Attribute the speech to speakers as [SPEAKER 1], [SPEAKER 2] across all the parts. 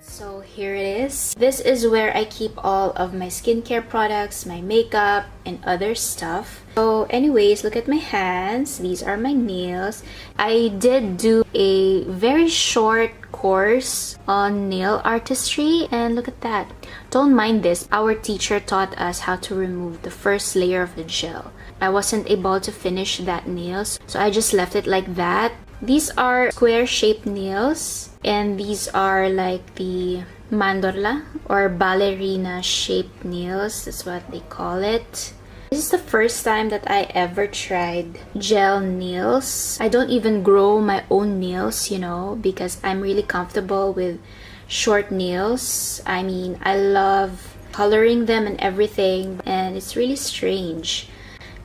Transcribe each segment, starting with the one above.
[SPEAKER 1] So here it is. This is where I keep all of my skincare products, my makeup, and other stuff. So anyways, look at my hands. These are my nails. I did do a very short course on nail artistry, and look at that. Don't mind this. Our teacher taught us how to remove the first layer of the gel. I wasn't able to finish that nails, so I just left it like that. These are square-shaped nails, and these are like the mandorla or ballerina-shaped nails. That's what they call it. This is the first time that I ever tried gel nails. I don't even grow my own nails, you know, because I'm really comfortable with short nails. I mean, I love coloring them and everything, and it's really strange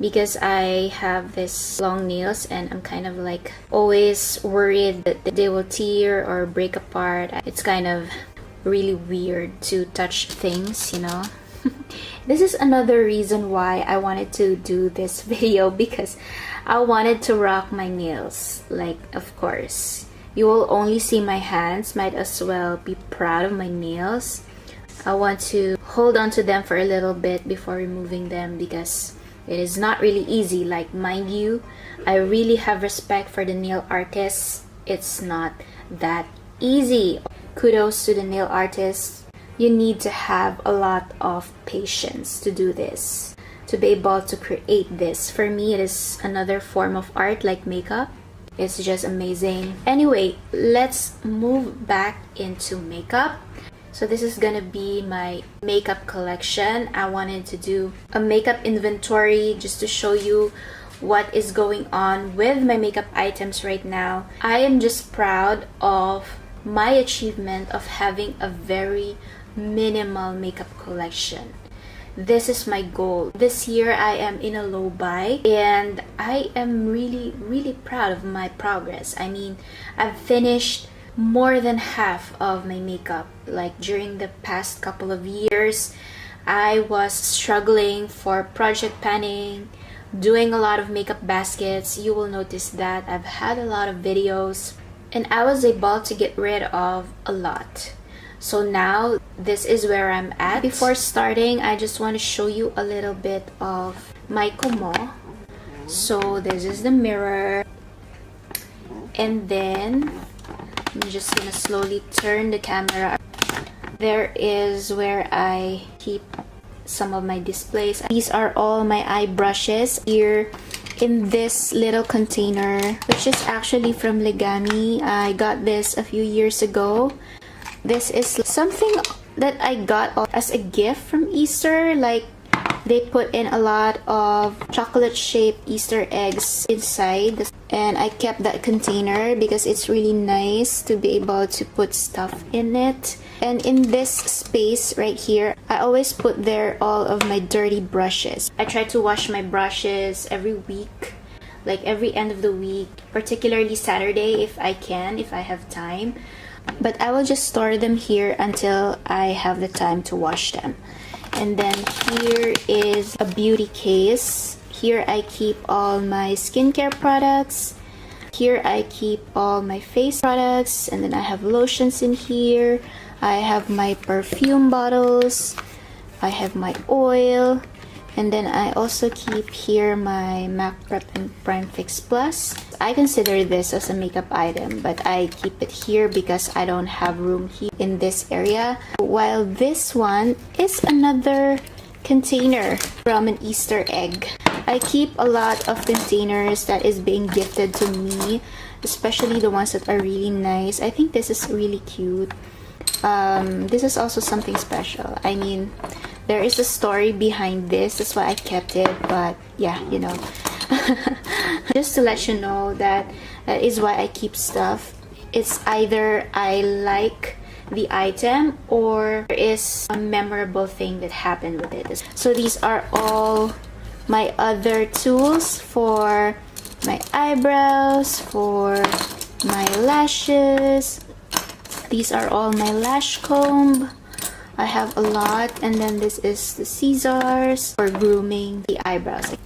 [SPEAKER 1] because I have this long nails and I'm kind of like always worried that they will tear or break apart. It's kind of really weird to touch things, you know. This is another reason why I wanted to do this video, because I wanted to rock my nails. Like, of course, you will only see my hands, might as well be proud of my nails. I want to hold on to them for a little bit before removing them because it is not really easy. Like, mind you, I really have respect for the nail artists. It's not that easy. Kudos to the nail artists. You need to have a lot of patience to do this, to be able to create this. For me, it is another form of art like makeup. It's just amazing. Anyway, let's move back into makeup. So this is gonna be my makeup collection. I wanted to do a makeup inventory just to show you what is going on with my makeup items right now. I am just proud of my achievement of having a very minimal makeup collection. This is my goal. This year I am in a low buy and I am really proud of my progress. I mean, I've finished more than half of my makeup. Like, during the past couple of years, I was struggling for project panning, doing a lot of makeup baskets. You will notice that I've had a lot of videos and I was able to get rid of a lot. So now this is where I'm at. Before starting, I just want to show you a little bit of my kumo. So this is the mirror, and then I'm just gonna slowly turn the camera. There is where I keep some of my displays. These are all my eye brushes here in this little container, which is actually from Legami. I got this a few years ago. This is something that I got as a gift from Easter. Like, they put in a lot of chocolate-shaped Easter eggs inside, and I kept that container because it's really nice to be able to put stuff in it. And in this space right here, I always put there all of my dirty brushes. I try to wash my brushes every week, like every end of the week, particularly Saturday if I can, if I have time. But I will just store them here until I have the time to wash them. And then here is a beauty case. Here I keep all my skincare products. Here I keep all my face products, and then I have lotions in here. I have my perfume bottles. I have my oil. And then I also keep here my MAC Prep and Prime Fix Plus. I consider this as a makeup item, but I keep it here because I don't have room here in this area. While this one is another container from an Easter egg. I keep a lot of containers that is being gifted to me, especially the ones that are really nice. I think this is really cute. This is also something special. I mean, there is a story behind this. That's why I kept it. But yeah, you know, just to let you know that is why I keep stuff. It's either I like the item or there is a memorable thing that happened with it. So these are all my other tools for my eyebrows, for my lashes. These are all my lash comb. I have a lot. And then this is the scissors for grooming the eyebrows.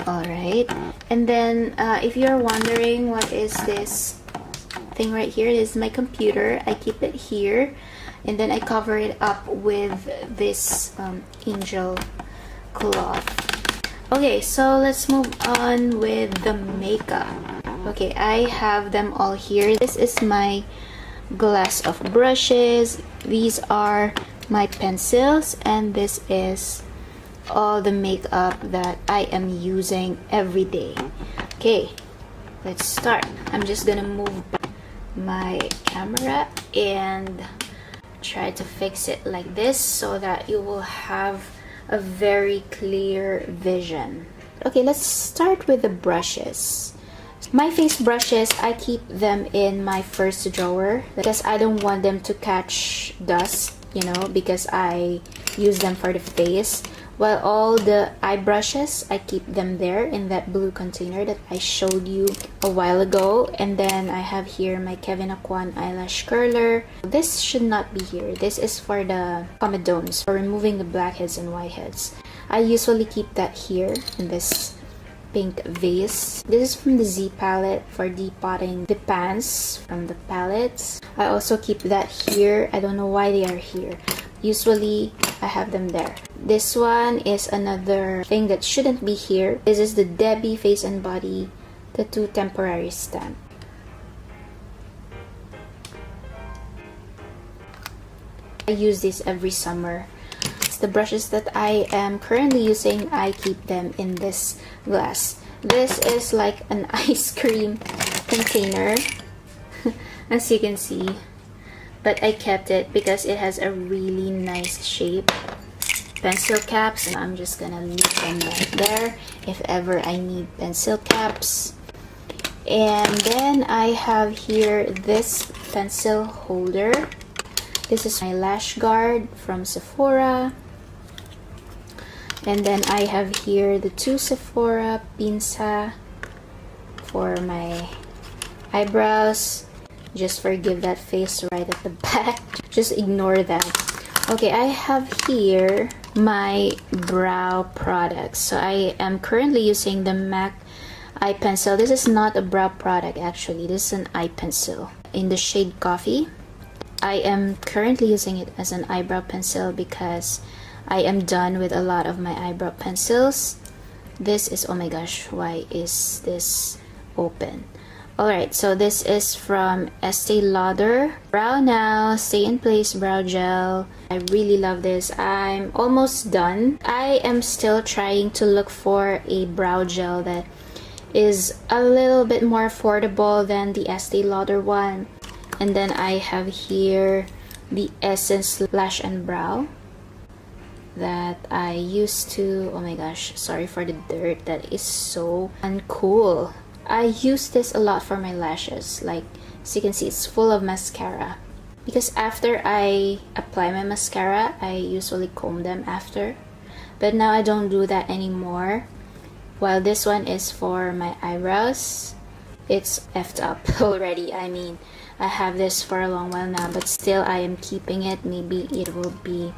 [SPEAKER 1] Alright, and then if you're wondering what is this thing right here, this is my computer. I keep it here. and then I cover it up with this angel cloth. Okay, so let's move on with the makeup. Okay, I have them all here. This is my glass of brushes. These are my pencils, and this is all the makeup that I am using every day. Okay, let's start. I'm just gonna move my camera and try to fix it like this so that you will have a very clear vision. Okay, let's start with the brushes. My face brushes, I keep them in my first drawer because I don't want them to catch dust, you know, because I use them for the face. While all the eye brushes, I keep them there in that blue container that I showed you a while ago. And then I have here my Kquinze eyelash curler. This should not be here. This is for the comedones, for removing the blackheads and whiteheads. I usually keep that here in this pink vase. This is from the Z palette for depotting the pans from the palettes. I also keep that here. I don't know why they are here. Usually I have them there. This one is another thing that shouldn't be here. This is the Debbie Face and Body Tattoo Temporary Stamp. I use this every summer. The brushes that I am currently using, I keep them in this glass. This is like an ice cream container, as you can see, but I kept it because it has a really nice shape. Pencil caps, and I'm just gonna leave them right there if ever I need pencil caps. And then I have here this pencil holder. This is my lash guard from Sephora. And then I have here the two Sephora Kquinze for my eyebrows. Just forgive that face right at the back. Just ignore that. Okay, I have here my brow products. So I am currently using the MAC eye pencil. This is not a brow product actually. This is an eye pencil in the shade Coffee. I am currently using it as an eyebrow pencil because I am done with a lot of my eyebrow pencils. This is, oh my gosh, why is this open? Alright, so this is from Estee Lauder Brow Now Stay in Place Brow Gel. I really love this. I'm almost done. I am still trying to look for a brow gel that is a little bit more affordable than the Estee Lauder one. And then I have here the Essence Lash and Brow that I used to, oh my gosh, sorry for the dirt, that is so uncool. I use this a lot for my lashes. Like, as you can see, it's full of mascara. Because after I apply my mascara, I usually comb them after. But now I don't do that anymore. While this one is for my eyebrows, it's effed up already. I mean, I have this for a long while now, but still I am keeping it. Maybe it will be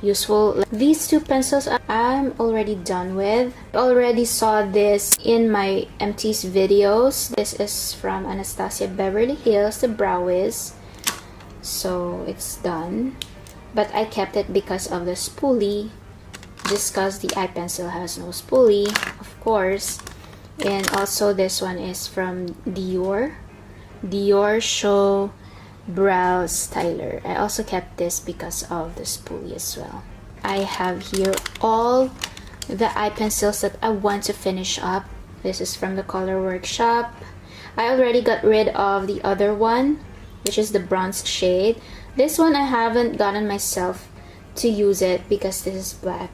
[SPEAKER 1] useful. These two pencils I'm already done with. I already saw this in my MT's videos. This is from Anastasia Beverly Hills, the Brow Wiz. So it's done. But I kept it because of the spoolie. Just because the eye pencil has no spoolie, of course. And also this one is from Dior. Dior Show Brow Styler. I also kept this because of the spoolie as well. I have here all the eye pencils that I want to finish up. This is from the Color Workshop. I already got rid of the other one, which is the bronze shade. This one I haven't gotten myself to use it because this is black.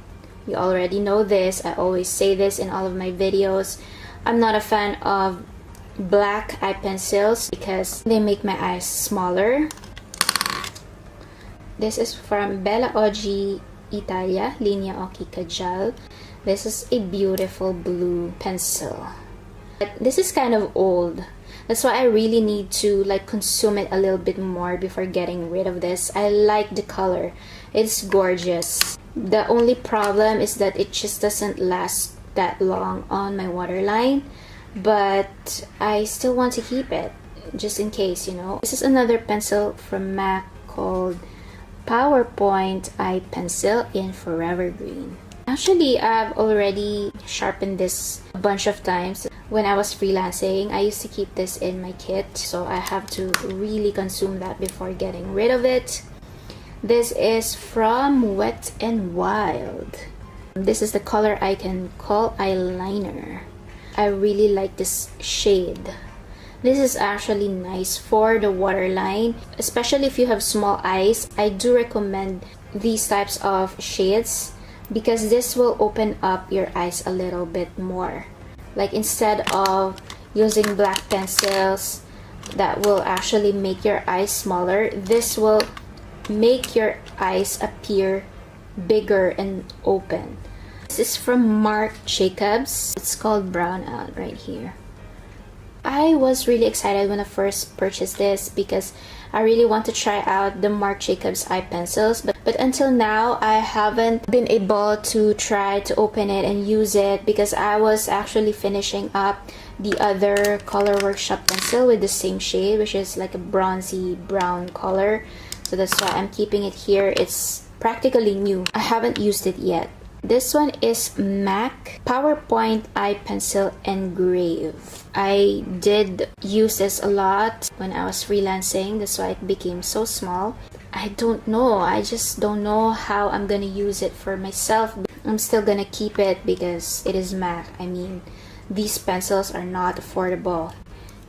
[SPEAKER 1] You already know this. I always say this in all of my videos. I'm not a fan of black eye pencils because they make my eyes smaller. This is from Bella Oggi Italia, Linea Occhi Kajal. This is a beautiful blue pencil. But this is kind of old. That's why I really need to like consume it a little bit more before getting rid of this. I like the color. It's gorgeous. The only problem is that it just doesn't last that long on my waterline. But I still want to keep it just in case, you know. This is another pencil from MAC called PowerPoint eye pencil in Forever Green. Actually, I've already sharpened this a bunch of times. When I was freelancing, I used to keep this in my kit, so I have to really consume that before getting rid of it. This is from Wet n Wild. This is the color I can call eyeliner. I really like this shade. This is actually nice for the waterline, especially if you have small eyes. I do recommend these types of shades because this will open up your eyes a little bit more. Like, instead of using black pencils that will actually make your eyes smaller, this will make your eyes appear bigger and open. This is from Marc Jacobs. It's called Brown Out right here. I was really excited when I first purchased this because I really want to try out the Marc Jacobs eye pencils, but until now I haven't been able to try to open it and use it because I was actually finishing up the other Color Workshop pencil with the same shade, which is like a bronzy brown color. So that's why I'm keeping it here. It's practically new. I haven't used it yet. This one is MAC PowerPoint eye pencil engrave. I did use this a lot when I was freelancing. That's why it became so small. I don't know. I just don't know how I'm gonna use it for myself. I'm still gonna keep it because it is MAC. I mean, these pencils are not affordable.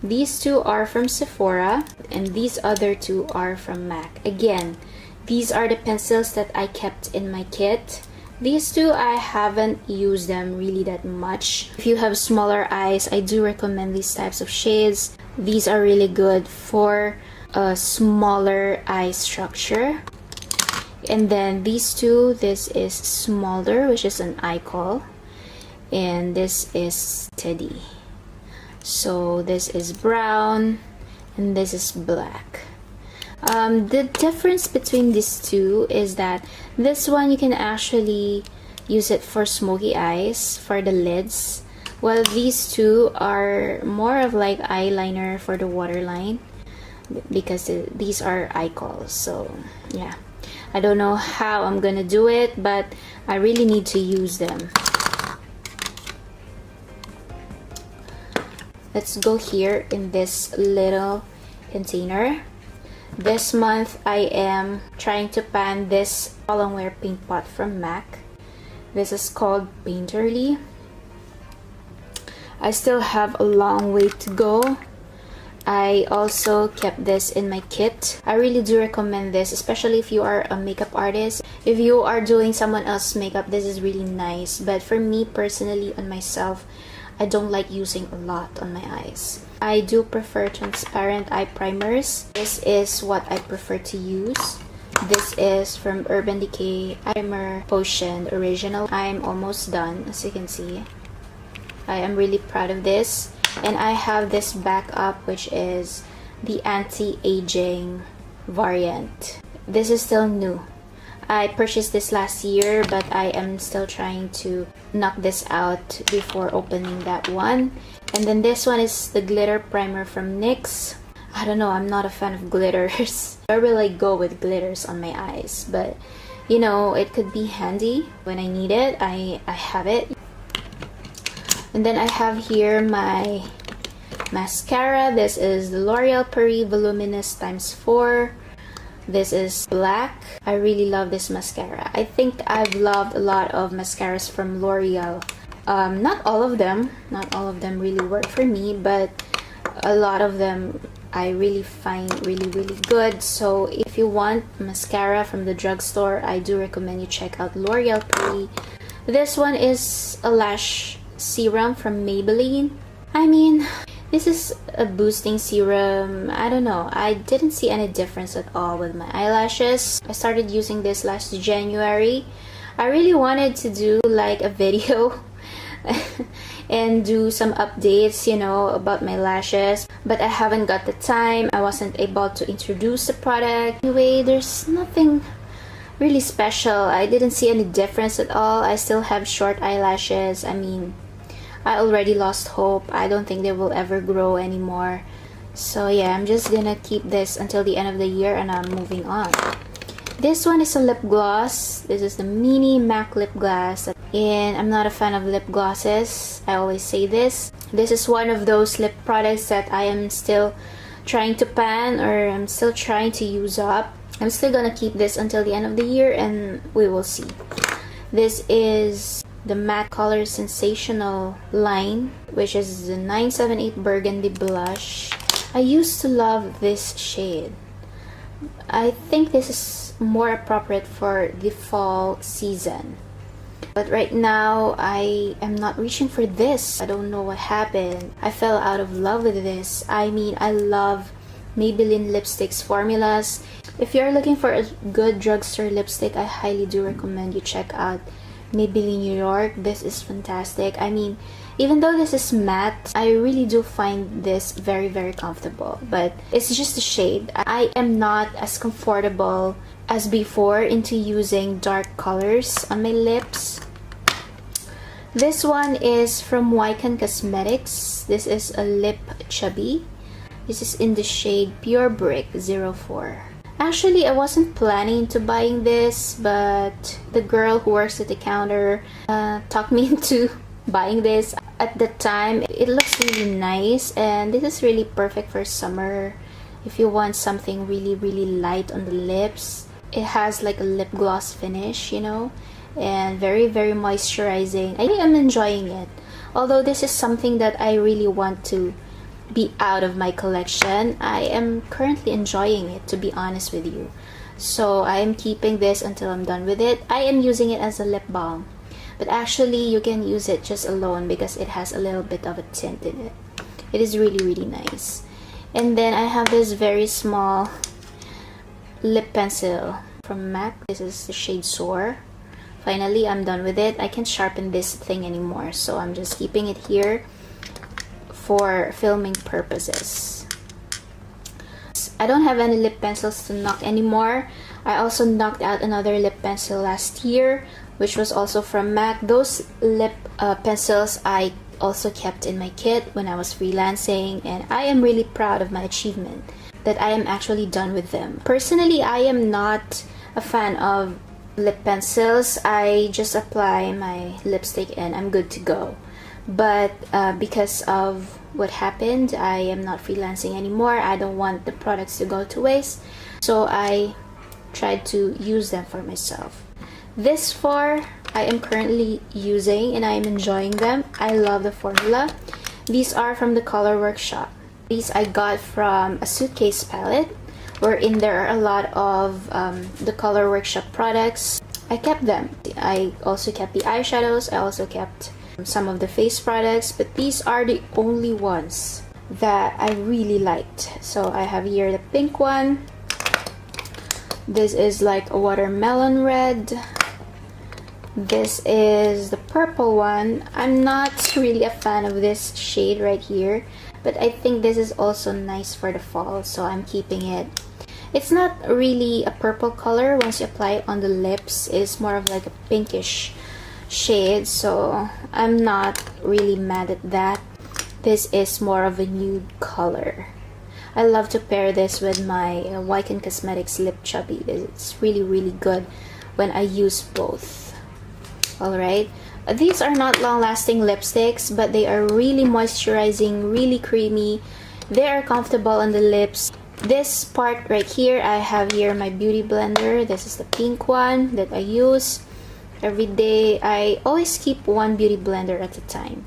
[SPEAKER 1] These two are from Sephora and these other two are from MAC. Again, these are the pencils that I kept in my kit. These two, I haven't used them really that much. If you have smaller eyes, I do recommend these types of shades. These are really good for a smaller eye structure. And then these two, this is Smolder, which is an eye call. And this is Teddy. So this is brown and this is black. The difference between these two is that this one you can actually use it for smoky eyes, for the lids, while these two are more of like eyeliner for the waterline because these are eye calls. So yeah, I don't know how I'm gonna do it, but I really need to use them. Let's go here in this little container. This month I am trying to pan this Colorware paint pot from MAC. This is called Painterly. I still have a long way to go. I also kept this in my kit. I really do recommend this, especially if you are a makeup artist. If you are doing someone else's makeup, this is really nice. But for me personally, on myself, I don't like using a lot on my eyes. I do prefer transparent eye primers. This is what I prefer to use. This is from Urban Decay Primer Potion Original. I'm almost done, as you can see. I am really proud of this. And I have this backup, which is the anti-aging variant. This is still new. I purchased this last year, but I am still trying to knock this out before opening that one. And then this one is the glitter primer from NYX. I don't know, I'm not a fan of glitters. I really go with glitters on my eyes, but you know, it could be handy when I need it. I have it. And then I have here my mascara. This is the L'Oreal Paris Voluminous x4. This is black. I really love this mascara. I think I've loved a lot of mascaras from L'Oreal. Not all of them really work for me, but a lot of them I really find really good. So if you want mascara from the drugstore, I do recommend you check out L'Oreal Paris. This one is a lash serum from Maybelline. I mean, this is a boosting serum. I don't know, I didn't see any difference at all with my eyelashes. I started using this last January. I really wanted to do like a video and do some updates, you know, about my lashes, but I haven't got the time. I wasn't able to introduce the product. Anyway, there's nothing really special. I didn't see any difference at all. I still have short eyelashes. I mean, I already lost hope. I don't think they will ever grow anymore. So yeah, I'm just gonna keep this until the end of the year and I'm moving on. This one is a lip gloss. This is the mini MAC lip gloss, and I'm not a fan of lip glosses. I always say this. This is one of those lip products that I am still trying to pan, or I'm still trying to use up. I'm still gonna keep this until the end of the year and we will see. This is the Matte Color Sensational line, which is the 978 Burgundy Blush. I used to love this shade. I think this is more appropriate for the fall season. But right now, I am not reaching for this. I don't know what happened. I fell out of love with this. I mean, I love Maybelline lipsticks formulas. If you're looking for a good drugstore lipstick, I highly do recommend you check out Maybelline New York. This is fantastic. I mean, even though this is matte, I really do find this very, very comfortable. But it's just a shade. I am not as comfortable as before into using dark colors on my lips. This one is from Kquinze Cosmetics. This is a lip chubby. This is in the shade Pure Brick 04. Actually, I wasn't planning to buying this, but the girl who works at the counter talked me into buying this. At the time, it looks really nice, and this is really perfect for summer. If you want something really, really light on the lips, it has like a lip gloss finish, you know, and very, very moisturizing. I am enjoying it. Although this is something that I really want to be out of my collection, I am currently enjoying it, to be honest with you. So I am keeping this until I'm done with it. I am using it as a lip balm, but actually you can use it just alone because it has a little bit of a tint in it. It is really, really nice. And then I have this very small lip pencil from MAC. This is the shade Soar. Finally, I'm done with it. I can't sharpen this thing anymore, so I'm just keeping it here for filming purposes. I don't have any lip pencils to knock anymore. I also knocked out another lip pencil last year, which was also from MAC. Those lip pencils I also kept in my kit when I was freelancing, and I am really proud of my achievement that I am actually done with them. Personally, I am not a fan of lip pencils. I just apply my lipstick and I'm good to go. But because of what happened, I am not freelancing anymore. I don't want the products to go to waste, so I tried to use them for myself. This four I am currently using and I am enjoying them. I love the formula. These are from the Color Workshop. These I got from a suitcase palette wherein there are a lot of the Color Workshop products. I kept them. I also kept the eyeshadows. I also kept some of the face products, but these are the only ones that I really liked. So I have here the pink one. This is like a watermelon red. This is the purple one. I'm not really a fan of this shade right here, but I think this is also nice for the fall, so I'm keeping it. It's not really a purple color once you apply it on the lips. It's more of like a pinkish shade, so I'm not really mad at that. This is more of a nude color. I love to pair this with my Kquinze Cosmetics Lip Chubby. It's really, really good when I use both. Alright, these are not long-lasting lipsticks, but they are really moisturizing, really creamy. They are comfortable on the lips. This part right here, I have here my beauty blender. This is the pink one that I use every day. I always keep one beauty blender at a time.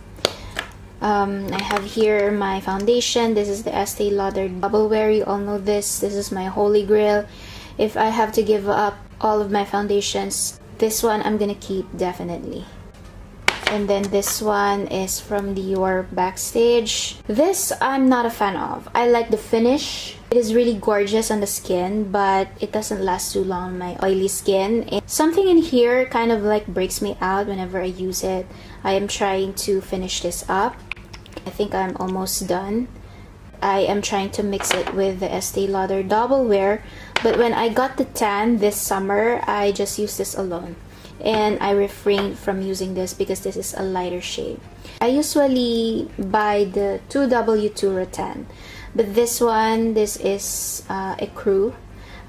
[SPEAKER 1] I have here my foundation. This is the Estee Lauder Double Wear. You all know this. This is my holy grail. If I have to give up all of my foundations, this one I'm gonna keep definitely. And then this one is from Dior Backstage. This I'm not a fan of. I like the finish. It is really gorgeous on the skin, but it doesn't last too long on my oily skin. And something in here kind of like breaks me out whenever I use it. I am trying to finish this up. I think I'm almost done. I am trying to mix it with the Estee Lauder Double Wear, but when I got the tan this summer, I just used this alone. And I refrained from using this because this is a lighter shade. I usually buy the 2W2 Rattan, but this one, this is a crew.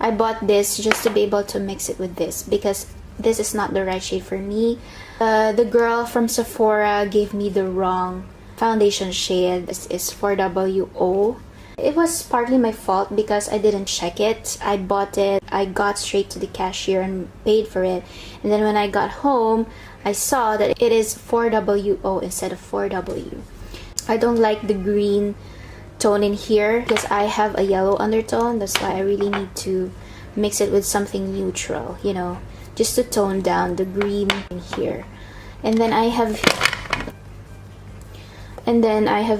[SPEAKER 1] I bought this just to be able to mix it with this because this is not the right shade for me. The girl from Sephora gave me the wrong foundation shade. This is 4WO. It was partly my fault because I didn't check it. I bought it, I got straight to the cashier and paid for it. And then when I got home, I saw that it is 4WO instead of 4W. I don't like the green tone in here because I have a yellow undertone. That's why I really need to mix it with something neutral, you know, just to tone down the green in here. And then I have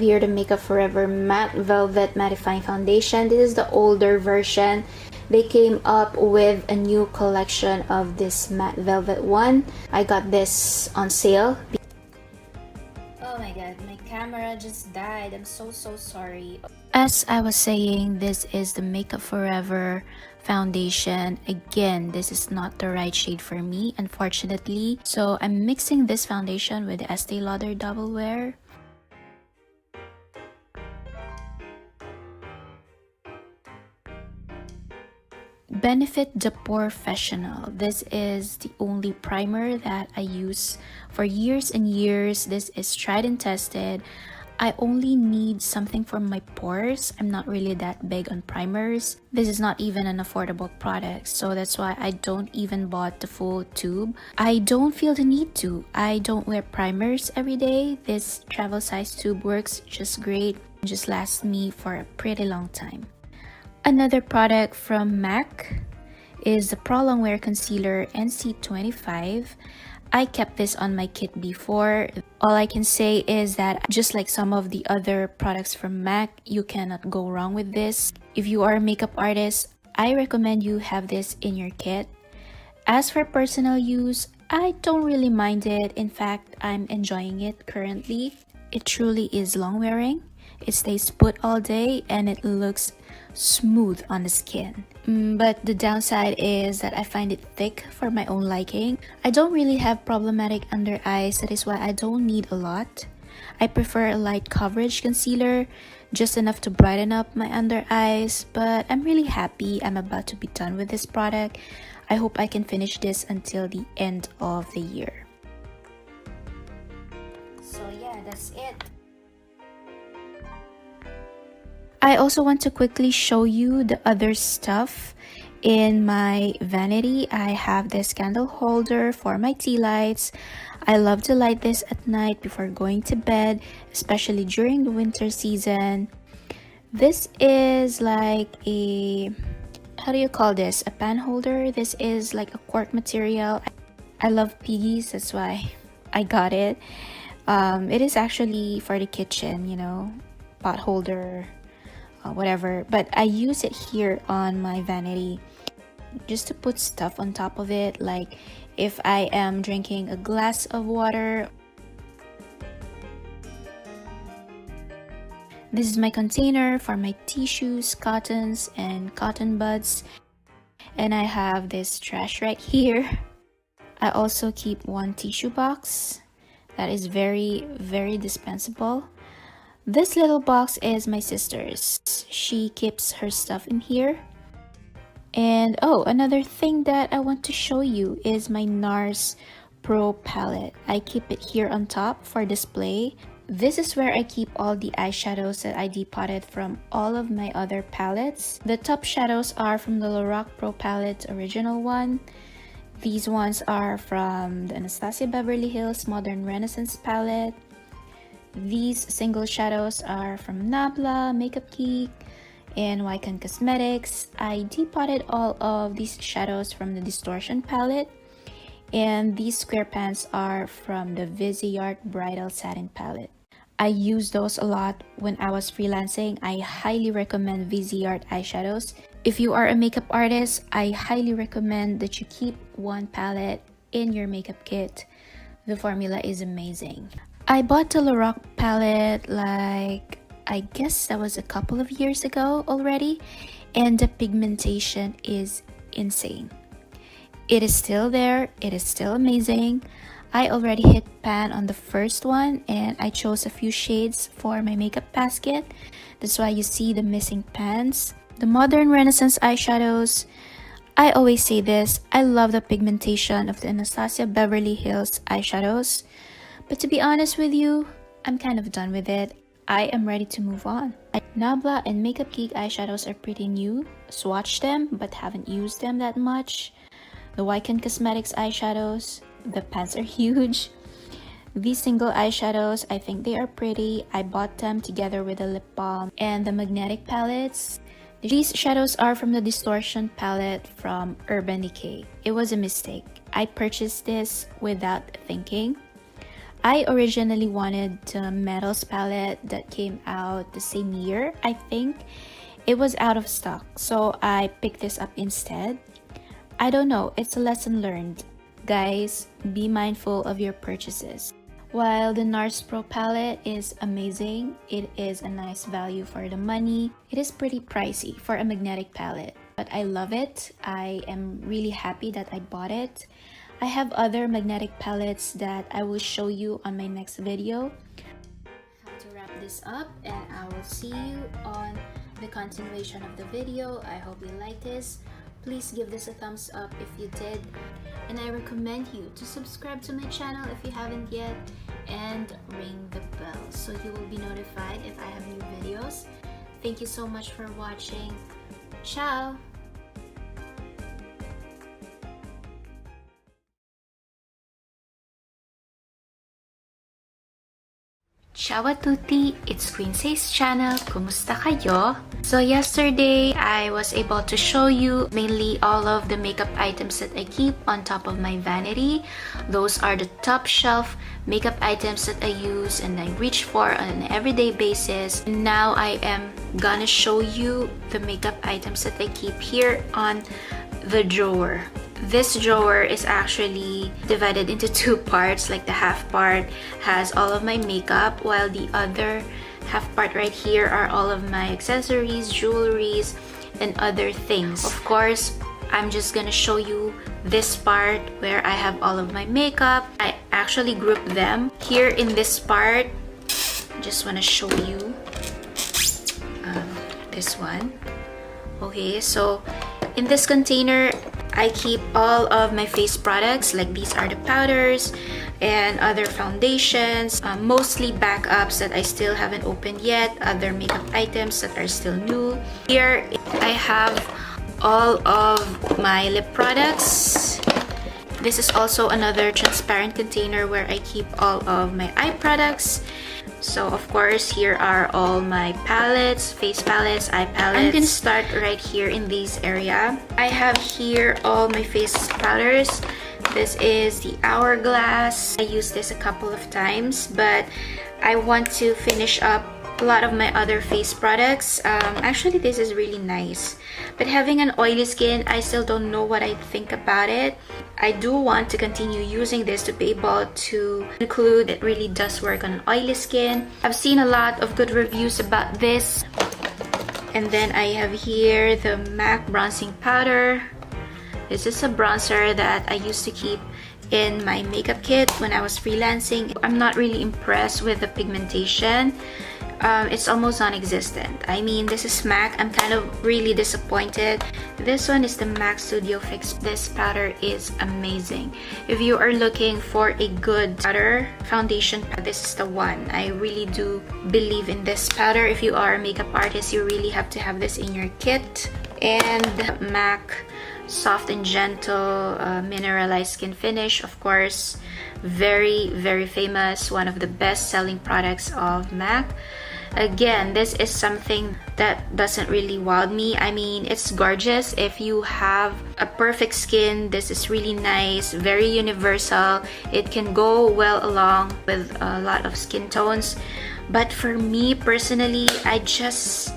[SPEAKER 1] here the Makeup Forever Matte Velvet Mattifying Foundation. This is the older version. They came up with a new collection of this matte velvet one. I got this on sale. Oh my god, my camera just died. I'm so sorry. As I was saying, this is the Makeup Forever foundation. Again, this is not the right shade for me, unfortunately. So I'm mixing this foundation with the Estee Lauder Double Wear. Benefit the Professional. This is the only primer that I use for years and years. This is tried and tested. I only need something for my pores. I'm not really that big on primers. This is not even an affordable product, so that's why I don't even bought the full tube. I don't feel the need to. I don't wear primers every day. This travel size tube works just great. It just lasts me for a pretty long time. Another product from MAC is the Pro Longwear Concealer NC25. I kept this on my kit before. All I can say is that just like some of the other products from MAC, you cannot go wrong with this. If you are a makeup artist, I recommend you have this in your kit. As for personal use, I don't really mind it. In fact, I'm enjoying it currently. It truly is long wearing. It stays put all day and it looks smooth on the skin. But the downside is that I find it thick for my own liking. I don't really have problematic under eyes, that is why I don't need a lot. I prefer a light coverage concealer, just enough to brighten up my under eyes, but I'm really happy I'm about to be done with this product. I hope I can finish this until the end of the year. So yeah, that's it. I also want to quickly show you the other stuff in my vanity. I have this candle holder for my tea lights. I love to light this at night before going to bed, especially during the winter season. This is like a, how do you call this? A pan holder. This is like a cork material. I love piggies, that's why I got it. It is actually for the kitchen, you know, pot holder. Whatever, but I use it here on my vanity just to put stuff on top of it, like if I am drinking a glass of water. This is my container for my tissues, cottons, and cotton buds, and I have this trash right here. I also keep one tissue box that is very dispensable. This little box is my sister's. She keeps her stuff in here. And oh, another thing that I want to show you is my NARS Pro palette. I keep it here on top for display. This is where I keep all the eyeshadows that I depotted from all of my other palettes. The top shadows are from the Lorac Pro palette original one. These ones are from the Anastasia Beverly Hills Modern Renaissance palette. These single shadows are from Nabla, Makeup Geek, and Wycon Cosmetics. I depotted all of these shadows from the Distortion palette. And these square pants are from the Viseart Bridal Satin palette. I use those a lot when I was freelancing. I highly recommend Viseart eyeshadows. If you are a makeup artist, I highly recommend that you keep one palette in your makeup kit. The formula is amazing. I bought the Lorac palette like, I guess that was a couple of years ago already, and the pigmentation is insane. It is still there, it is still amazing. I already hit pan on the first one and I chose a few shades for my makeup basket. That's why you see the missing pans. The Modern Renaissance eyeshadows, I always say this, I love the pigmentation of the Anastasia Beverly Hills eyeshadows, but to be honest with you, I'm kind of done with it. I am ready to move on. Nabla and Makeup Geek eyeshadows are pretty new. Swatched them but haven't used them that much. The Kquinze Cosmetics eyeshadows, the pants are huge. These single eyeshadows, I think they are pretty. I bought them together with the lip balm and the magnetic palettes. These shadows are from the Distortion palette from Urban Decay. It was a mistake. I purchased this without thinking. I originally wanted the Metals palette that came out the same year, I think. It was out of stock, so I picked this up instead. I don't know, it's a lesson learned. Guys, be mindful of your purchases. While the NARS Pro palette is amazing, it is a nice value for the money. It is pretty pricey for a magnetic palette, but I love it. I am really happy that I bought it. I have other magnetic palettes that I will show you on my next video. I have to wrap this up and I will see you on the continuation of the video. I hope you like this. Please give this a thumbs up if you did, and I recommend you to subscribe to my channel if you haven't yet and ring the bell so you will be notified if I have new videos. Thank you so much for watching. Ciao! Ciao a tutti! It's Kquinze's channel. Kumusta kayo? So yesterday, I was able to show you mainly all of the makeup items that I keep on top of my vanity. Those are the top shelf makeup items that I use and I reach for on an everyday basis. Now I am gonna show you the makeup items that I keep here on the drawer. This drawer is actually divided into two parts. Like the half part has all of my makeup, while the other half part right here are all of my accessories, jewelries, and other things. Of course, I'm just gonna show you this part where I have all of my makeup. I actually group them here in this part. Just wanna show you this one. Okay, so in this container, I keep all of my face products. Like these are the powders and other foundations, mostly backups that I still haven't opened yet, other makeup items that are still new. Here I have all of my lip products. This is also another transparent container where I keep all of my eye products. So of course, here are all my palettes, face palettes, eye palettes. I'm gonna start right here in this area. I have here all my face powders. This is the Hourglass. I used this a couple of times, but I want to finish up a lot of my other face products. Actually, this is really nice. But having an oily skin, I still don't know what I think about it. I do want to continue using this to be able to include it really does work on an oily skin. I've seen a lot of good reviews about this. And then I have here the MAC bronzing powder. This is a bronzer that I used to keep in my makeup kit when I was freelancing. I'm not really impressed with the pigmentation. It's almost non-existent. I mean, this is MAC. I'm kind of really disappointed. This one is the MAC Studio Fix. This powder is amazing. If you are looking for a good powder foundation, this is the one. I really do believe in this powder. If you are a makeup artist, you really have to have this in your kit. And MAC Soft and Gentle Mineralized Skin Finish, of course, very famous, one of the best-selling products of MAC. Again, this is something that doesn't really wow me. I mean, it's gorgeous. If you have a perfect skin, this is really nice, very universal. It can go well along with a lot of skin tones. But for me personally, I just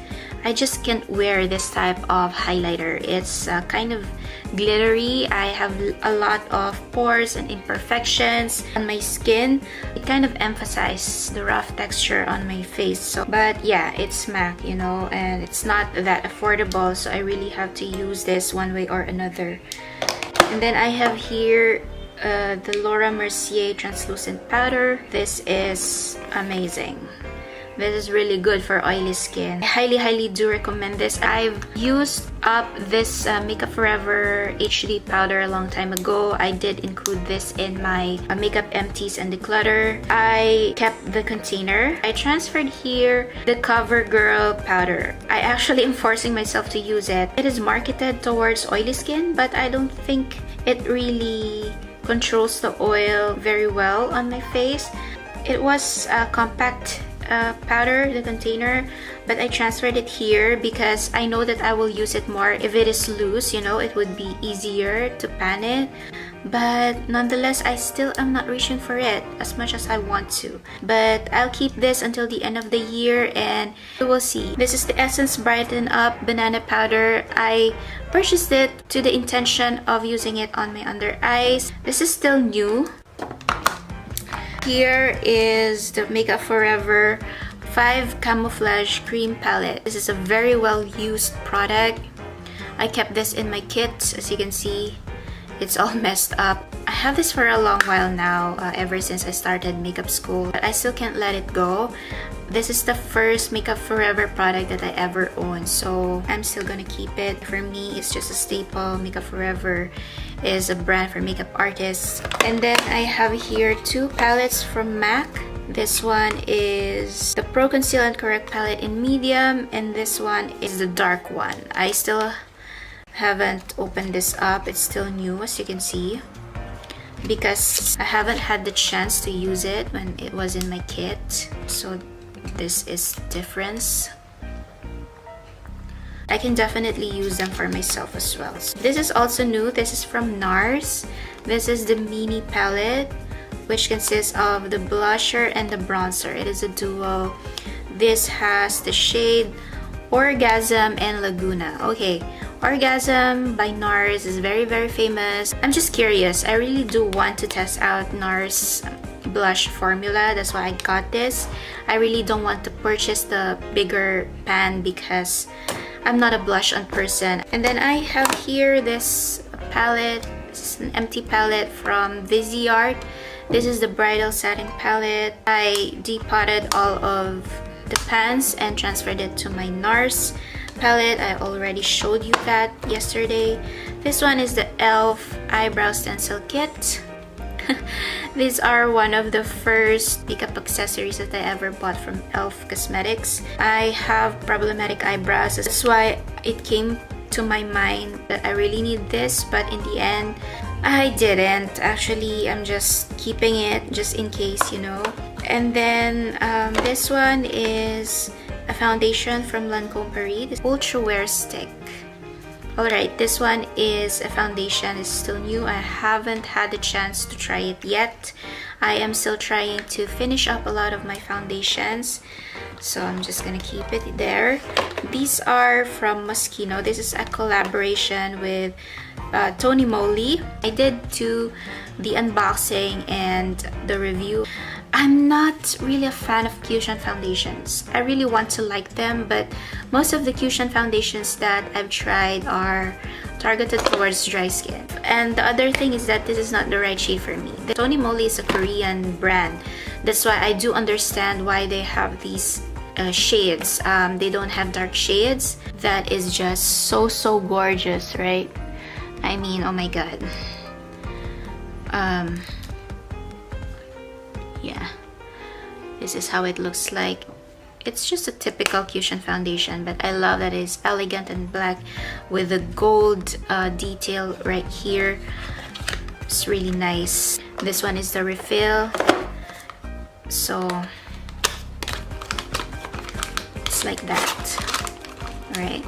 [SPEAKER 1] can't wear this type of highlighter. It's kind of glittery. I have a lot of pores and imperfections on my skin. It kind of emphasizes the rough texture on my face. So, but yeah, it's MAC, you know, and it's not that affordable, so I really have to use this one way or another. And then I have here the Laura Mercier translucent powder. This is amazing. This is really good for oily skin. I highly do recommend this. I've used up this Makeup Forever HD powder a long time ago. I did include this in my makeup empties and declutter. I kept the container. I transferred here the CoverGirl powder. I actually am forcing myself to use it. It is marketed towards oily skin, but I don't think it really controls the oil very well on my face. It was a compact powder, the container, but I transferred it here because I know that I will use it more if it is loose, you know, it would be easier to pan it. But nonetheless, I still am not reaching for it as much as I want to. But I'll keep this until the end of the year and we will see. This is the Essence Brighten Up Banana Powder. I purchased it to the intention of using it on my under eyes. This is still new. Here is the Makeup Forever 5 Camouflage Cream Palette. This is a very well used product. I kept this in my kit. As you can see, it's all messed up. I have this for a long while now, ever since I started makeup school, but I still can't let it go. This is the first Makeup Forever product that I ever owned, so I'm still gonna keep it. For me, it's just a staple. Makeup Forever is a brand for makeup artists. And then I have here two palettes from MAC. This one is the Pro Conceal and Correct palette in medium, and this one is the dark one. I still haven't opened this up. It's still new, as you can see, because I haven't had the chance to use it when it was in my kit. So this is the difference. I can definitely use them for myself as well. So this is also new. This is from NARS. This is the mini palette, which consists of the blusher and the bronzer. It is a duo. This has the shade Orgasm and Laguna. Okay, Orgasm by NARS is very famous. I'm just curious. I really do want to test out NARS blush formula. That's why I got this. I really don't want to purchase the bigger pan because I'm not a blush on person. And then I have here this palette. This is an empty palette from Viseart. This is the Bridal Satin palette. I depotted all of the pans and transferred it to my NARS palette. I already showed you that yesterday. This one is the e.l.f. Eyebrow Stencil Kit. These are one of the first makeup accessories that I ever bought from e.l.f. Cosmetics. I have problematic eyebrows. That's why it came to my mind that I really need this, but in the end, I didn't. Actually, I'm just keeping it just in case, you know. And then this one is a foundation from Lancome Paris, this Ultra Wear Stick. Alright, this one is a foundation. It's still new. I haven't had the chance to try it yet. I am still trying to finish up a lot of my foundations, so I'm just gonna keep it there. These are from Moschino. This is a collaboration with Tony Moly. I did do the unboxing and the review. I'm not really a fan of Kquinze foundations. I really want to like them, but most of the Kquinze foundations that I've tried are targeted towards dry skin. And the other thing is that this is not the right shade for me. The Tony Moly is a Korean brand. That's why I do understand why they have these shades. They don't have dark shades. That is just so gorgeous, right? I mean, oh my god. Yeah, this is how it looks like. It's just a typical Kquinze foundation, but I love that it's elegant and black with the gold detail right here. It's really nice. This one is the refill, so it's like that. Alright,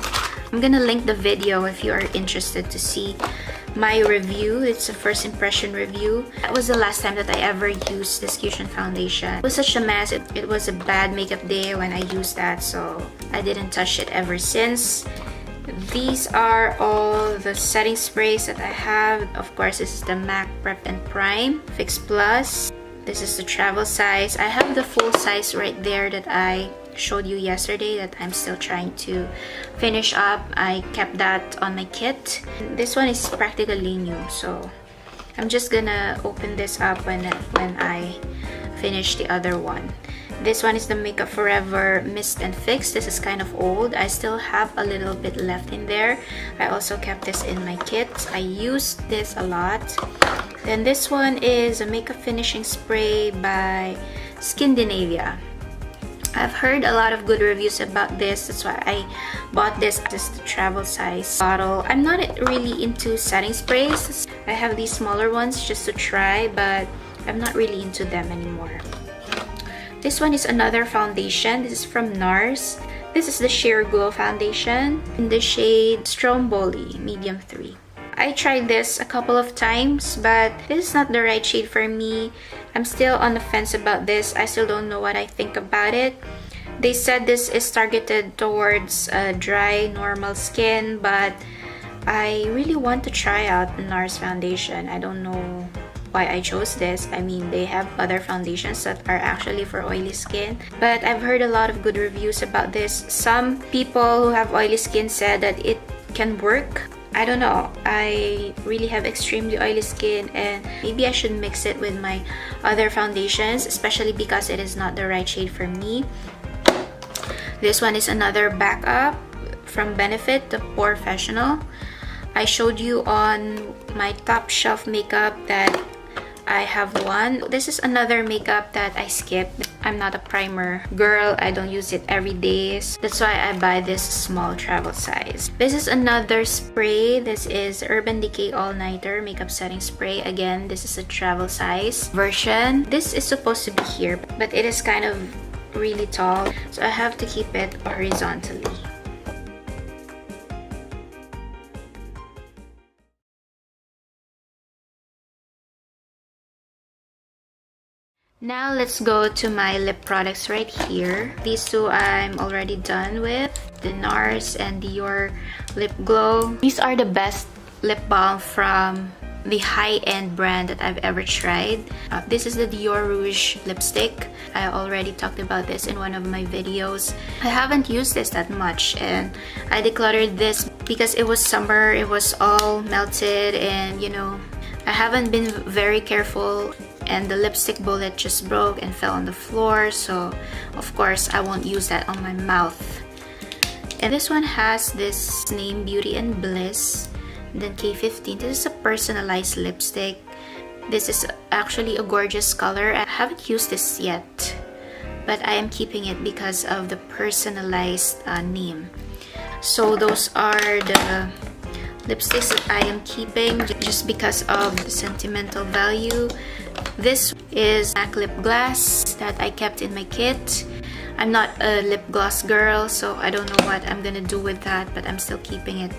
[SPEAKER 1] I'm gonna link the video if you are interested to see my review. It's a first impression review. That was the last time that I ever used this Kquinze foundation. It was such a mess. It was a bad makeup day when I used that, so I didn't touch it ever since. These are all the setting sprays that I have. Of course, this is the MAC Prep and Prime Fix Plus. This is the travel size. I have the full size right there that I showed you yesterday that I'm still trying to finish up. I kept that on my kit. This one is practically new, so I'm just gonna open this up when I finish the other one. This one is the Makeup Forever Mist and Fix. This is kind of old. I still have a little bit left in there. I also kept this in my kit. I used this a lot. Then this one is a makeup finishing spray by Skindinavia. I've heard a lot of good reviews about this. That's why I bought this as the travel size bottle. I'm not really into setting sprays. I have these smaller ones just to try, but I'm not really into them anymore. This one is another foundation. This is from NARS. This is the Sheer Glow foundation in the shade Stromboli Medium 3. I tried this a couple of times, but this is not the right shade for me. I'm still on the fence about this. I still don't know what I think about it. They said this is targeted towards dry, normal skin, but I really want to try out NARS foundation. I don't know why I chose this. I mean, they have other foundations that are actually for oily skin, but I've heard a lot of good reviews about this. Some people who have oily skin said that it can work. I don't know. I really have extremely oily skin, and maybe I should mix it with my other foundations, especially because it is not the right shade for me. This one is another backup from Benefit, the Professional. I showed you on my top shelf makeup that I have one. This is another makeup that I skipped. I'm not a primer girl. I don't use it every day. That's why I buy this small travel size. This is another spray. This is Urban Decay All Nighter Makeup Setting Spray. Again, this is a travel size version. This is supposed to be here, but it is kind of really tall, so I have to keep it horizontally. Now let's go to my lip products right here. These two I'm already done with, the NARS and Dior Lip Glow. These are the best lip balm from the high-end brand that I've ever tried. This is the Dior Rouge lipstick. I already talked about this in one of my videos. I haven't used this that much, and I decluttered this because it was summer. It was all melted, and you know, I haven't been very careful, and the lipstick bullet just broke and fell on the floor, so of course I won't use that on my mouth. And this one has this name, Beauty and Bliss, and then K15. This is a personalized lipstick. This is actually a gorgeous color. I haven't used this yet, but I am keeping it because of the personalized name. So those are the lipsticks that I am keeping just because of the sentimental value. This is MAC lip gloss that I kept in my kit. I'm not a lip gloss girl, so I don't know what I'm gonna do with that, but I'm still keeping it.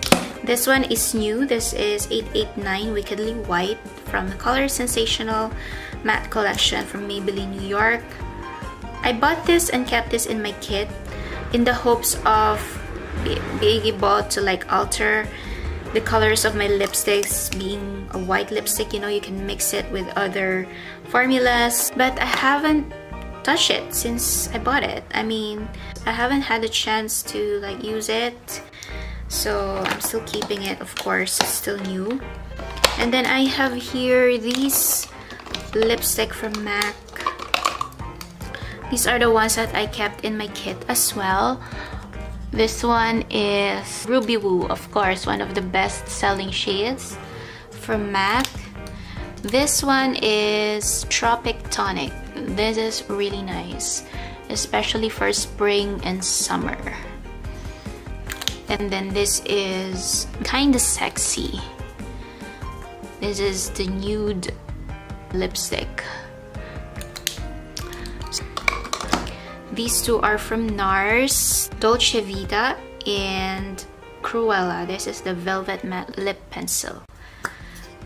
[SPEAKER 1] This one is new. This is 889 Wickedly White from the Color Sensational Matte Collection from Maybelline, New York. I bought this and kept this in my kit in the hopes of being able to like alter the colors of my lipsticks. Being a white lipstick, you know, you can mix it with other formulas, but I haven't touched it since I bought it. I mean, I haven't had a chance to like use it, so I'm still keeping it. Of course, it's still new. And then I have here these lipstick from MAC. These are the ones that I kept in my kit as well. This one is Ruby Woo, of course, one of the best-selling shades from MAC. This one is Tropic Tonic. This is really nice, especially for spring and summer. And then this is Kinda Sexy. This is the nude lipstick. These two are from NARS, Dolce Vita and Cruella. This is the Velvet Matte Lip Pencil.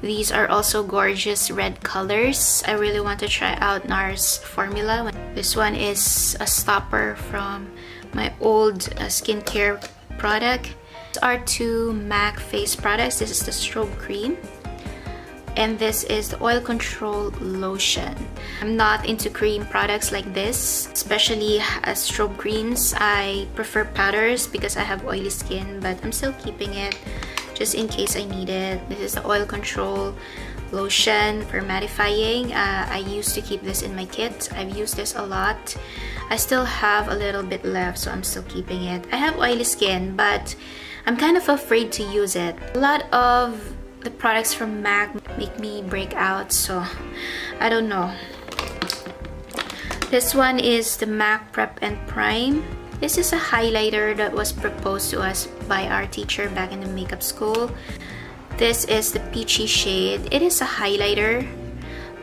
[SPEAKER 1] These are also gorgeous red colors. I really want to try out NARS formula. This one is a stopper from my old skincare product. These are two MAC face products. This is the Strobe Cream, and this is the Oil Control Lotion. I'm not into cream products like this, especially strobe creams. I prefer powders because I have oily skin, but I'm still keeping it just in case I need it. This is the Oil Control lotion for mattifying. I used to keep this in my kit. I've used this a lot. I still have a little bit left, so I'm still keeping it. I have oily skin, but I'm kind of afraid to use it. A lot of the products from MAC make me break out, so I don't know. This one is the MAC Prep and Prime. This is a highlighter that was proposed to us by our teacher back in the makeup school. This is the peachy shade. It is a highlighter,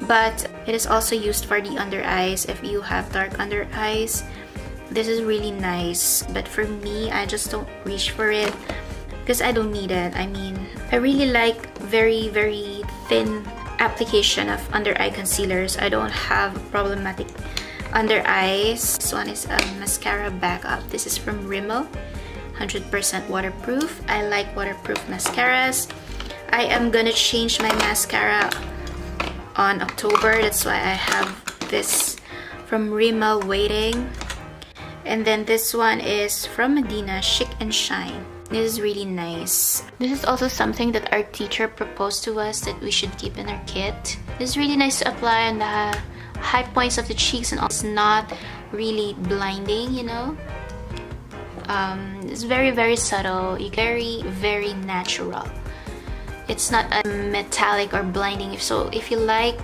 [SPEAKER 1] but it is also used for the under eyes if you have dark under eyes. This is really nice, but for me, I just don't reach for it because I don't need it. I mean, I really like very thin application of under eye concealers. I don't have problematic under eyes. This one is a mascara backup. This is from Rimmel, 100% waterproof. I like waterproof mascaras. I am gonna change my mascara on October. That's why I have this from Rimmel waiting. And then this one is from Medina, Chic and Shine. This is really nice. This is also something that our teacher proposed to us that we should keep in our kit. This is really nice to apply on the high points of the cheeks, and it's not really blinding, you know. It's very subtle, very natural. It's not a metallic or blinding. So if you like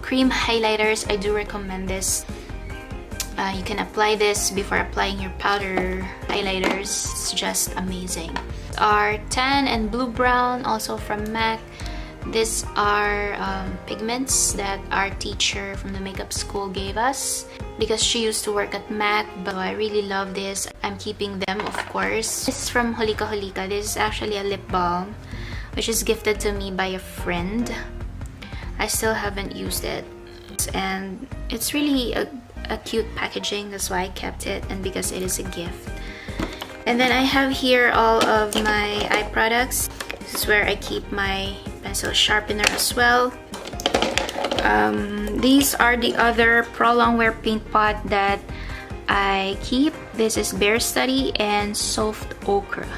[SPEAKER 1] cream highlighters, I do recommend this. You can apply this before applying your powder highlighters. It's just amazing. Our tan and blue brown, also from MAC. These are pigments that our teacher from the makeup school gave us because she used to work at MAC, but I really love this. I'm keeping them, of course. This is from Holika Holika. This is actually a lip balm which is gifted to me by a friend. I still haven't used it, and it's really a cute packaging. That's why I kept it, and because it is a gift. And then I have here all of my eye products. This is where I keep my pencil sharpener as well. These are the other prolong wear paint pot that I keep. This is Bear Study and Soft Ochre.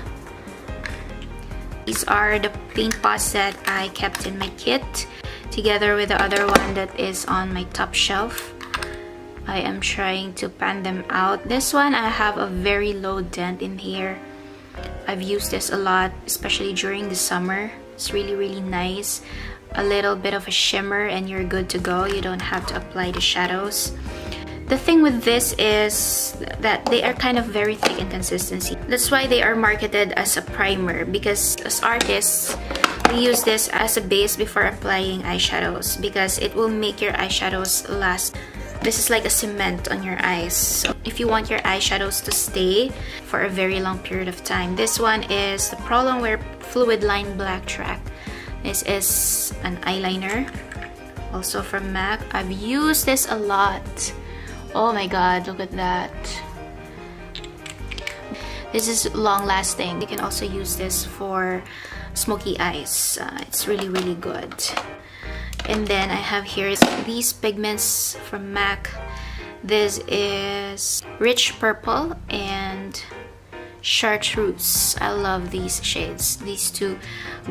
[SPEAKER 1] These are the paint pots that I kept in my kit, together with the other one that is on my top shelf. I am trying to pan them out. This one, I have a very low dent in here. I've used this a lot, especially during the summer. It's really nice. A little bit of a shimmer and you're good to go. You don't have to apply the shadows. The thing with this is that they are kind of very thick in consistency. That's why they are marketed as a primer, because as artists, we use this as a base before applying eyeshadows because it will make your eyeshadows last. This is like a cement on your eyes. So if you want your eyeshadows to stay for a very long period of time, this one is the Prolong Wear Fluid Line Black Track. This is an eyeliner, also from MAC. I've used this a lot. Oh my god, look at that. This is long lasting. You can also use this for smoky eyes. It's really good. And then I have here these pigments from MAC. This is Rich Purple and Chartreuse. I love these shades. These two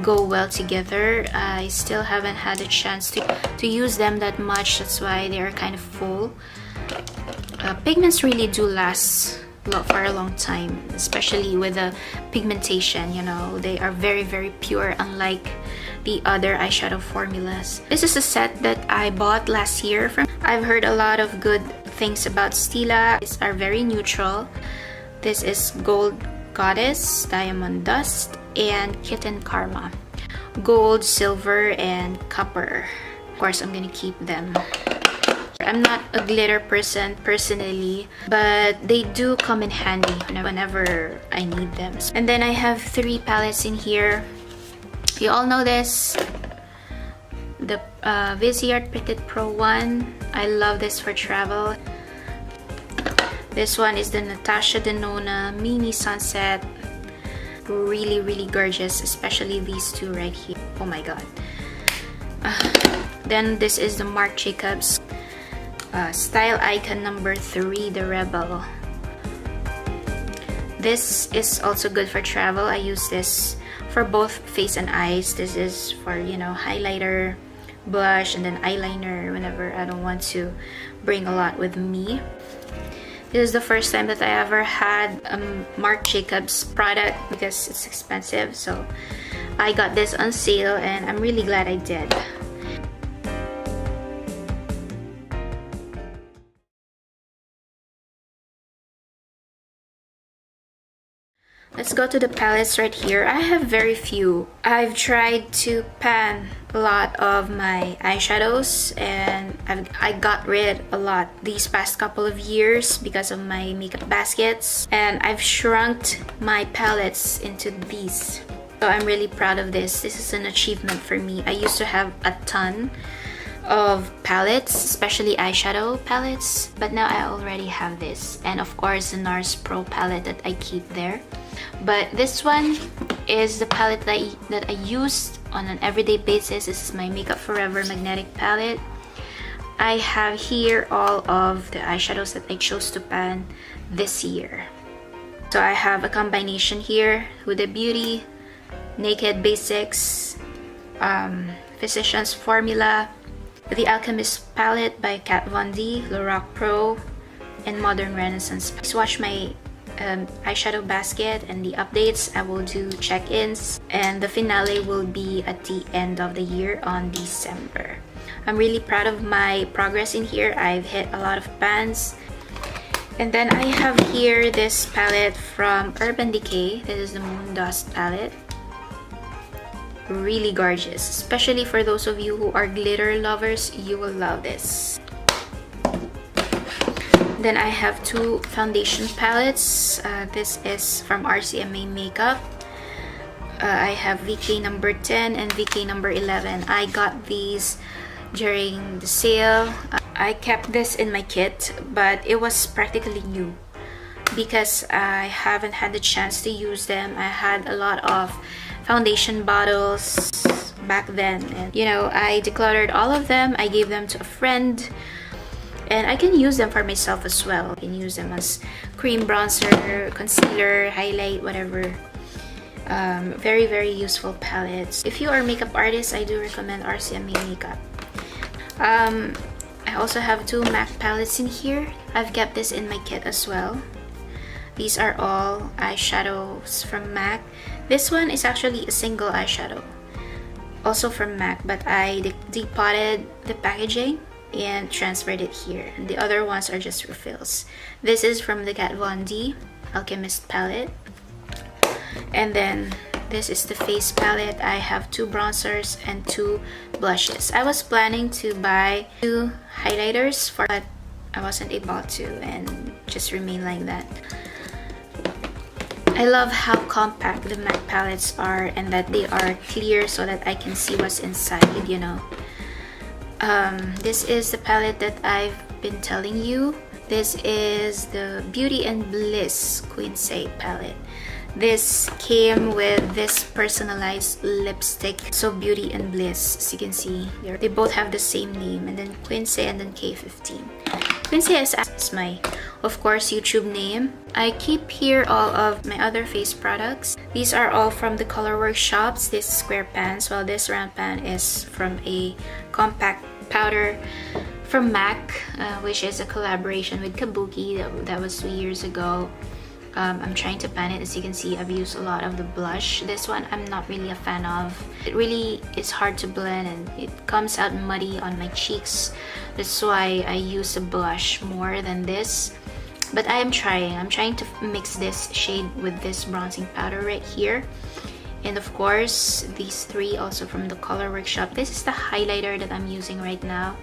[SPEAKER 1] go well together. I still haven't had a chance to use them that much. That's why they are kind of full. Pigments really do last for a long time, especially with the pigmentation, you know. They are very pure, unlike the other eyeshadow formulas. This is a set that I bought last year. I've heard a lot of good things about Stila. These are very neutral. This is Gold Goddess, Diamond Dust, and Kitten Karma. Gold, silver, and copper. Of course, I'm gonna keep them. I'm not a glitter person personally, but they do come in handy whenever I need them. And then I have 3 palettes in here. You all know this. The Viseart Petit Pro 1. I love this for travel. This one is the Natasha Denona Mini Sunset. Really gorgeous, especially these two right here. Oh my god. Then this is the Marc Jacobs Style Icon number 3, the Rebel. This is also good for travel. I use this for both face and eyes. This is for, you know, highlighter, blush and then eyeliner whenever I don't want to bring a lot with me. This is the first time that I ever had a Marc Jacobs product because it's expensive, so I got this on sale and I'm really glad I did. Let's go to the palettes right here. I have very few. I've tried to pan a lot of my eyeshadows and I got rid a lot these past couple of years because of my makeup baskets, and I've shrunk my palettes into these. So I'm really proud of this. This is an achievement for me. I used to have a ton of palettes, especially eyeshadow palettes, but now I already have this, and of course the NARS Pro palette that I keep there. But this one is the palette that I used on an everyday basis. This is my Makeup Forever magnetic palette. I have here all of the eyeshadows that I chose to pan this year. So I have a combination here with the Beauty, Naked Basics, Physicians Formula, the Alchemist palette by Kat Von D, Lorac Pro, and Modern Renaissance. Please watch my eyeshadow basket and the updates. I will do check-ins, and the finale will be at the end of the year on December. I'm really proud of my progress in here. I've hit a lot of pans. And then I have here this palette from Urban Decay. This is the Moon Dust palette. Really gorgeous, especially for those of you who are glitter lovers. You will love this. Then I have two foundation palettes. This is from RCMA Makeup. I have VK number 10 and VK number 11. I got these during the sale. I kept this in my kit, but it was practically new because I haven't had the chance to use them. I had a lot of foundation bottles back then, and you know, I decluttered all of them. I gave them to a friend, and I can use them for myself as well. I can use them as cream, bronzer, concealer, highlight, whatever. Very, very useful palettes. If you are a makeup artist, I do recommend RCMA Makeup. I also have two MAC palettes in here. I've kept this in my kit as well. These are all eyeshadows from MAC. This one is actually a single eyeshadow, also from MAC, but I depotted the packaging and transferred it here. And the other ones are just refills. This is from the Kat Von D Alchemist palette. And then this is the face palette. I have two bronzers and two blushes. I was planning to buy two highlighters, but I wasn't able to, and just remain like that. I love how compact the MAC palettes are and that they are clear so that I can see what's inside, you know. This is the palette that I've been telling you. This is the Beauty and Bliss Kquinze palette. This came with this personalized lipstick, so Beauty and Bliss, as you can see here. They both have the same name, and then Kquinze and then K15. Kquinze is my, of course, YouTube name. I keep here all of my other face products. These are all from the Color Workshops. This square pans, while this round pan is from a compact powder from MAC, which is a collaboration with Kabuki. That was 2 years ago. I'm trying to pan it. As you can see, I've used a lot of the blush. This one I'm not really a fan of. It really is hard to blend and it comes out muddy on my cheeks. That's why I use a blush more than this. But I'm trying to mix this shade with this bronzing powder right here. And of course, these three also from the Color Workshop. This is the highlighter that I'm using right now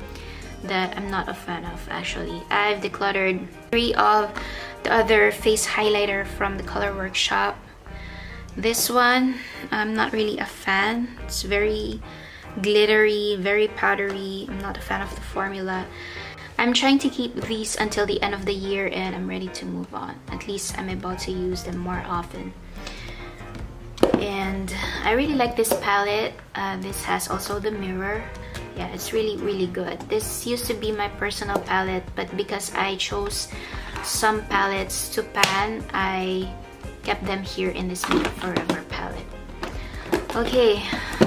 [SPEAKER 1] that I'm not a fan of, actually. I've decluttered 3 of the other face highlighter from the Color Workshop. This one, I'm not really a fan. It's very glittery, very powdery. I'm not a fan of the formula. I'm trying to keep these until the end of the year and I'm ready to move on. At least I'm about to use them more often. And I really like this palette. This has also the mirror. Yeah, it's really, really good. This used to be my personal palette, but because I chose some palettes to pan, I kept them here in this Makeup Forever palette. Okay,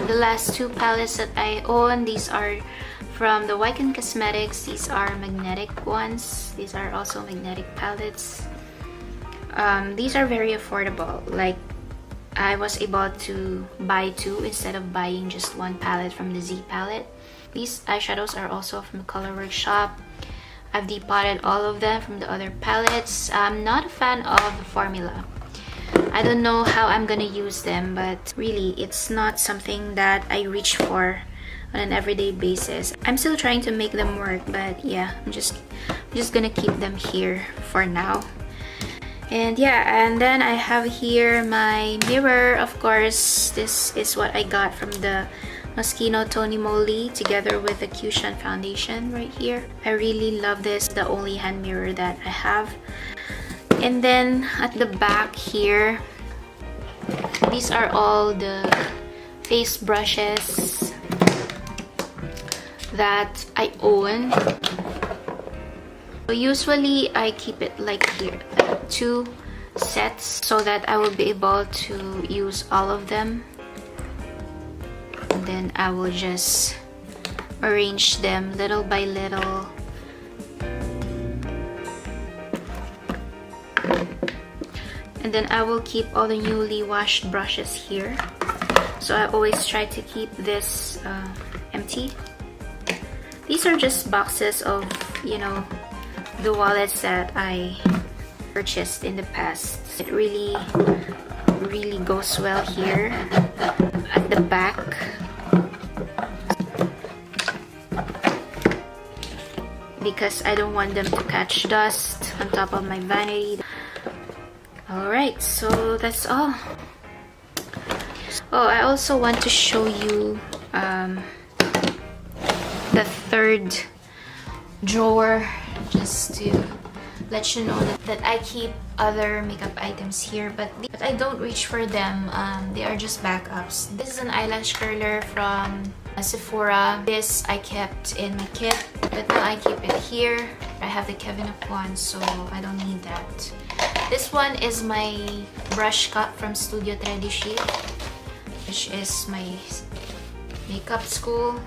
[SPEAKER 1] The last two palettes that I own, these are from the Kquinze Cosmetics. These are magnetic ones. These are also magnetic palettes. These are very affordable. Like, I was able to buy two instead of buying just one palette from the Z palette. These eyeshadows are also from the Color Workshop. I've depotted all of them from the other palettes. I'm not a fan of the formula. I don't know how I'm gonna use them, but really it's not something that I reach for on an everyday basis. I'm still trying to make them work, but yeah, I'm just gonna keep them here for now. And yeah, and then I have here my mirror. Of course, this is what I got from the Moschino Tony Moly together with the Kquinze foundation right here. I really love this, the only hand mirror that I have. And then at the back here, these are all the face brushes that I own. So usually I keep it like here, like 2 sets, so that I will be able to use all of them. And then I will just arrange them little by little. And then I will keep all the newly washed brushes here. So I always try to keep this empty. These are just boxes of, you know, the wallets that I purchased in the past. It really goes well here at the back. Because I don't want them to catch dust on top of my vanity. Alright, so that's all. Oh, I also want to show you the third drawer, just to let you know that I keep other makeup items here, but I don't reach for them. They are just backups. This is an eyelash curler from Sephora. This I kept in my kit, but now I keep it here. I have the Kquinze one, so I don't need that. This one is my brush cup from Studio Tredici, which is my makeup school.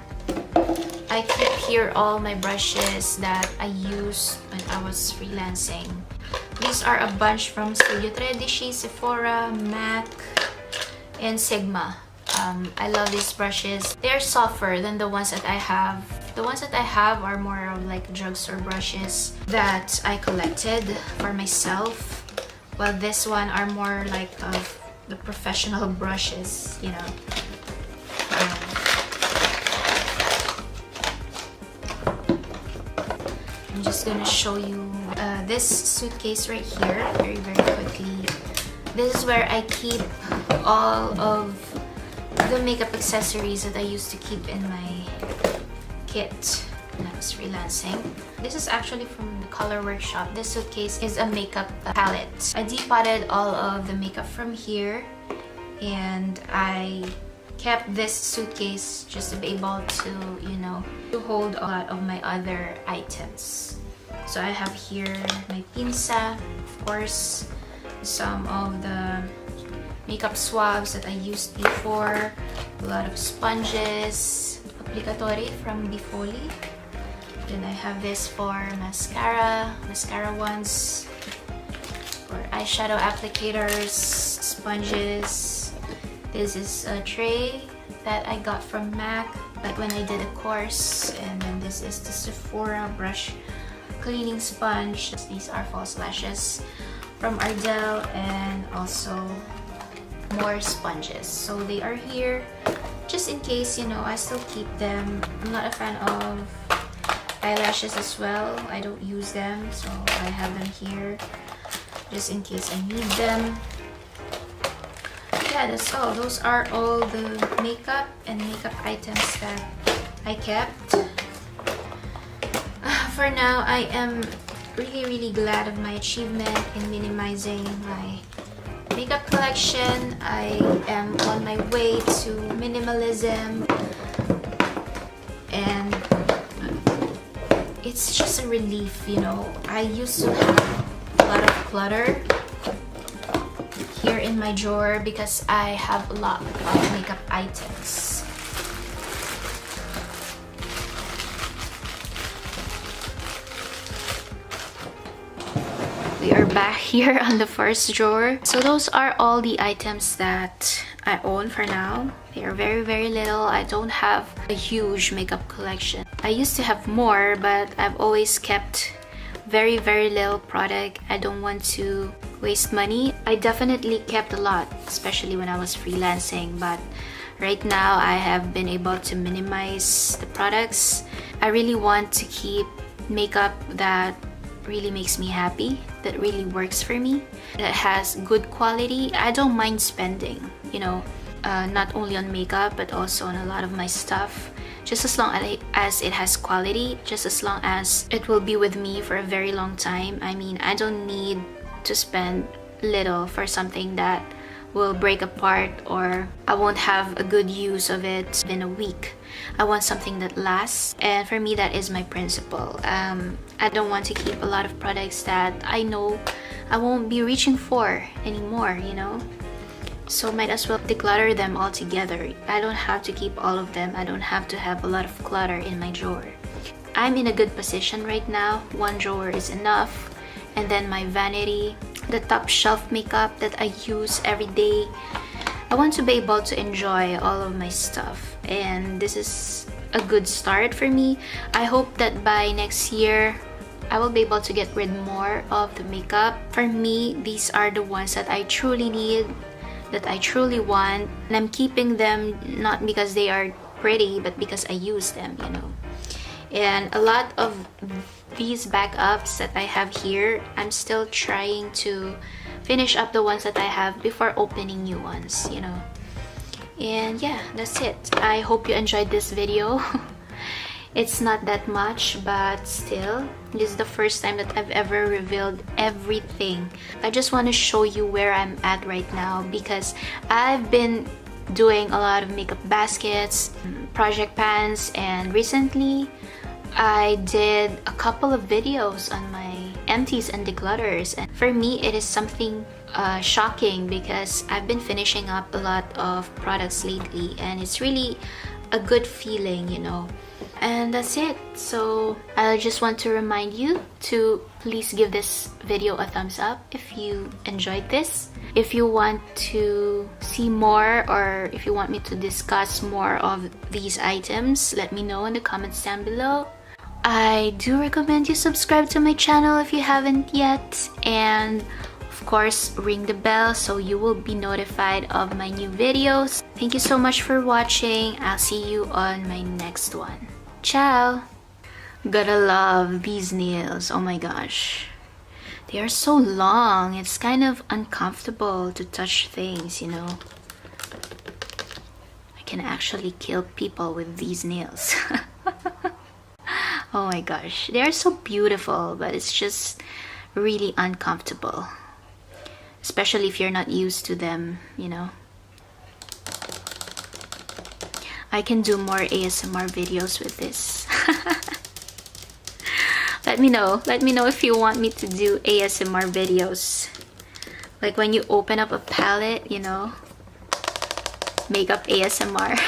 [SPEAKER 1] I keep here all my brushes that I used when I was freelancing. These are a bunch from Studio Tredici, Sephora, MAC, and Sigma. I love these brushes. They're softer than the ones that I have. The ones that I have are more of like drugstore brushes that I collected for myself, while this one are more like of the professional brushes, you know. I'm just gonna show you this suitcase right here very quickly. This is where I keep all of the makeup accessories that I used to keep in my kit when I was freelancing. This is actually from the Color Workshop. This suitcase is a makeup palette. I depotted all of the makeup from here, and I kept this suitcase just to be able to, you know, to hold a lot of my other items. So I have here my Kquinze, of course, some of the makeup swabs that I used before, a lot of sponges, applicatory from Bifoli. Then I have this for mascara ones, for eyeshadow applicators, sponges. This is a tray that I got from MAC back when I did a course, and then this is the Sephora brush cleaning sponge. These are false lashes from Ardell, and also more sponges. So they are here just in case, you know, I still keep them. I'm not a fan of eyelashes as well. I don't use them, so I have them here just in case I need them. Yeah, that's all. Those are all the makeup and makeup items that I kept. For now, I am really glad of my achievement in minimizing my makeup collection. I am on my way to minimalism, and it's just a relief, you know. I used to have a lot of clutter here in my drawer because I have a lot of makeup items. We are back here on the first drawer. So those are all the items that I own for now. They are very little. I don't have a huge makeup collection. I used to have more, but I've always kept very little product. I don't want to waste money. I definitely kept a lot, especially when I was freelancing, but right now I have been able to minimize the products. I really want to keep makeup that really makes me happy, that really works for me, that has good quality. I don't mind spending, you know, not only on makeup but also on a lot of my stuff, just as long as it has quality, just as long as it will be with me for a very long time. I mean, I don't need to spend little for something that will break apart or I won't have a good use of it in a week. I want something that lasts, and for me that is my principle. I don't want to keep a lot of products that I know I won't be reaching for anymore, you know? So might as well declutter them all together. I don't have to keep all of them. I don't have to have a lot of clutter in my drawer. I'm in a good position right now. One drawer is enough. And then my vanity, the top shelf makeup that I use every day. I want to be able to enjoy all of my stuff, and this is a good start for me. I hope that by next year I will be able to get rid more of the makeup. For me, these are the ones that I truly need, that I truly want, and I'm keeping them not because they are pretty but because I use them, you know. And a lot of these backups that I have here, I'm still trying to finish up the ones that I have before opening new ones, you know. And yeah, that's it. I hope you enjoyed this video. It's not that much, but still, this is the first time that I've ever revealed everything. I just want to show you where I'm at right now, because I've been doing a lot of makeup baskets, project pans, and recently I did a couple of videos on my empties and declutters, and for me it is something shocking because I've been finishing up a lot of products lately, and it's really a good feeling, you know. And that's it. So I just want to remind you to please give this video a thumbs up if you enjoyed this. If you want to see more, or if you want me to discuss more of these items, let me know in the comments down below. I do recommend you subscribe to my channel if you haven't yet, and of course ring the bell so you will be notified of my new videos. Thank you so much for watching. I'll see you on my next one. Ciao! Gotta love these nails. Oh my gosh, they are so long. It's kind of uncomfortable to touch things, you know. I can actually kill people with these nails. Oh my gosh, they're so beautiful, but it's just really uncomfortable, especially if you're not used to them, you know. I can do more ASMR videos with this. Let me know if you want me to do ASMR videos, like when you open up a palette, you know, makeup ASMR.